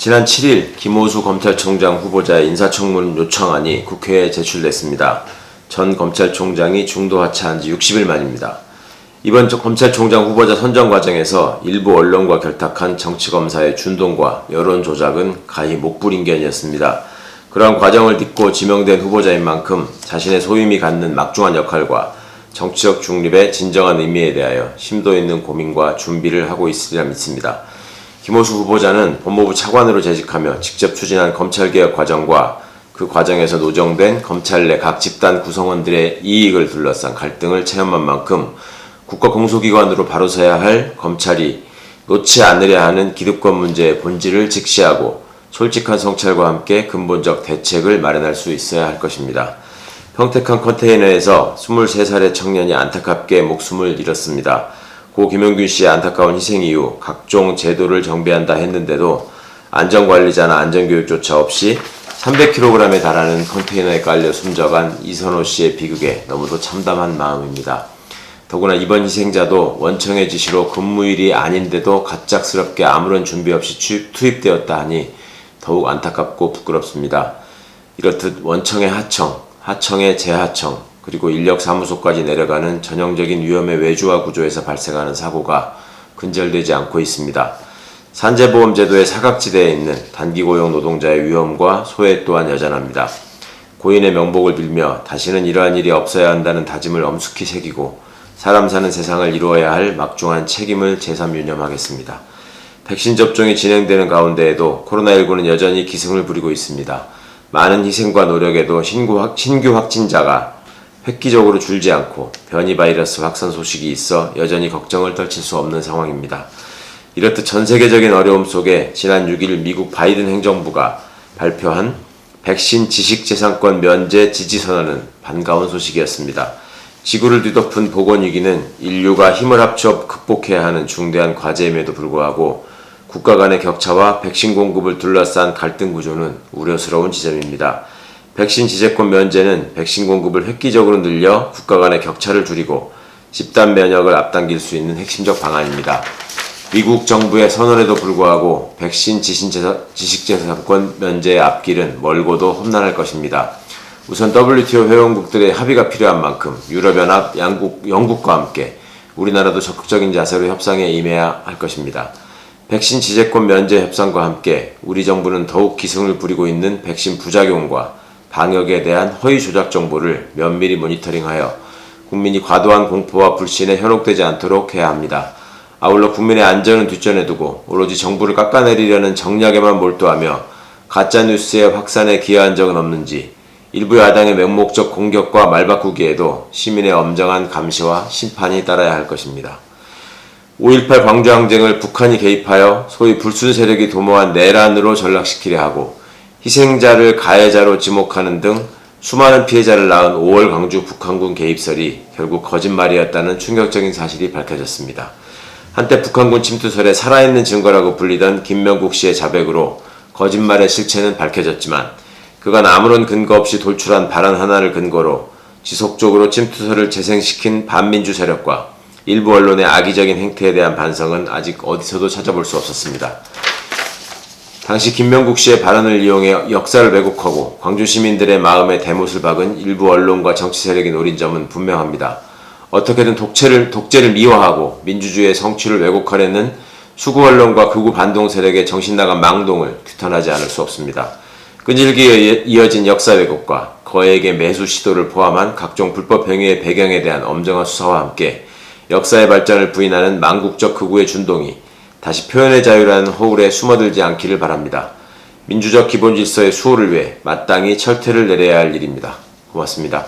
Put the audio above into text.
지난 7일 김호수 검찰총장 후보자의 인사청문 요청안이 국회에 제출됐습니다. 전 검찰총장이 중도 하차한 지 60일 만입니다. 이번 검찰총장 후보자 선정 과정에서 일부 언론과 결탁한 정치검사의 준동과 여론 조작은 가히 목불인견이었습니다. 그러한 과정을 딛고 지명된 후보자인 만큼 자신의 소임이 갖는 막중한 역할과 정치적 중립의 진정한 의미에 대하여 심도 있는 고민과 준비를 하고 있으리라 믿습니다. 김호수 후보자는 법무부 차관으로 재직하며 직접 추진한 검찰개혁 과정과 그 과정에서 노정된 검찰 내 각 집단 구성원들의 이익을 둘러싼 갈등을 체험한 만큼 국가공소기관으로 바로 서야 할 검찰이 놓지 않으려 하는 기득권 문제의 본질을 직시하고 솔직한 성찰과 함께 근본적 대책을 마련할 수 있어야 할 것입니다. 평택항 컨테이너에서 23살의 청년이 안타깝게 목숨을 잃었습니다. 고 김용균 씨의 안타까운 희생 이후 각종 제도를 정비한다 했는데도 안전관리자나 안전교육조차 없이 300kg에 달하는 컨테이너에 깔려 숨져간 이선호 씨의 비극에 너무도 참담한 마음입니다. 더구나 이번 희생자도 원청의 지시로 근무일이 아닌데도 갑작스럽게 아무런 준비 없이 투입되었다 하니 더욱 안타깝고 부끄럽습니다. 이렇듯 원청의 하청, 하청의 재하청, 그리고 인력사무소까지 내려가는 전형적인 위험의 외주화 구조에서 발생하는 사고가 근절되지 않고 있습니다. 산재보험제도의 사각지대에 있는 단기고용 노동자의 위험과 소외 또한 여전합니다. 고인의 명복을 빌며 다시는 이러한 일이 없어야 한다는 다짐을 엄숙히 새기고 사람 사는 세상을 이루어야 할 막중한 책임을 제3유념하겠습니다. 백신 접종이 진행되는 가운데에도 코로나19는 여전히 기승을 부리고 있습니다. 많은 희생과 노력에도 신규 확진자가 획기적으로 줄지 않고 변이 바이러스 확산 소식이 있어 여전히 걱정을 떨칠 수 없는 상황입니다. 이렇듯 전 세계적인 어려움 속에 지난 6일 미국 바이든 행정부가 발표한 백신 지식재산권 면제 지지선언은 반가운 소식이었습니다. 지구를 뒤덮은 보건위기는 인류가 힘을 합쳐 극복해야 하는 중대한 과제임에도 불구하고 국가 간의 격차와 백신 공급을 둘러싼 갈등 구조는 우려스러운 지점입니다. 백신 지재권 면제는 백신 공급을 획기적으로 늘려 국가 간의 격차를 줄이고 집단 면역을 앞당길 수 있는 핵심적 방안입니다. 미국 정부의 선언에도 불구하고 백신 지식재산권 면제의 앞길은 멀고도 험난할 것입니다. 우선 WTO 회원국들의 합의가 필요한 만큼 유럽연합, 영국과 함께 우리나라도 적극적인 자세로 협상에 임해야 할 것입니다. 백신 지재권 면제 협상과 함께 우리 정부는 더욱 기승을 부리고 있는 백신 부작용과 방역에 대한 허위 조작 정보를 면밀히 모니터링하여 국민이 과도한 공포와 불신에 현혹되지 않도록 해야 합니다. 아울러 국민의 안전은 뒷전에 두고 오로지 정부를 깎아내리려는 정략에만 몰두하며 가짜뉴스의 확산에 기여한 적은 없는지 일부 야당의 맹목적 공격과 말바꾸기에도 시민의 엄정한 감시와 심판이 따라야 할 것입니다. 5.18 광주항쟁을 북한이 개입하여 소위 불순 세력이 도모한 내란으로 전락시키려 하고 희생자를 가해자로 지목하는 등 수많은 피해자를 낳은 5월 광주 북한군 개입설이 결국 거짓말이었다는 충격적인 사실이 밝혀졌습니다. 한때 북한군 침투설의 살아있는 증거라고 불리던 김명국 씨의 자백으로 거짓말의 실체는 밝혀졌지만 그간 아무런 근거 없이 돌출한 발언 하나를 근거로 지속적으로 침투설을 재생시킨 반민주 세력과 일부 언론의 악의적인 행태에 대한 반성은 아직 어디서도 찾아볼 수 없었습니다. 당시 김명국 씨의 발언을 이용해 역사를 왜곡하고 광주 시민들의 마음에 대못을 박은 일부 언론과 정치 세력이 노린 점은 분명합니다. 어떻게든 독재를 미화하고 민주주의의 성취를 왜곡하려는 수구 언론과 극우 반동 세력의 정신나간 망동을 규탄하지 않을 수 없습니다. 끈질기게 이어진 역사 왜곡과 거액의 매수 시도를 포함한 각종 불법 행위의 배경에 대한 엄정한 수사와 함께 역사의 발전을 부인하는 망국적 극우의 준동이 다시 표현의 자유라는 허울에 숨어들지 않기를 바랍니다. 민주적 기본 질서의 수호를 위해 마땅히 철퇴를 내려야 할 일입니다. 고맙습니다.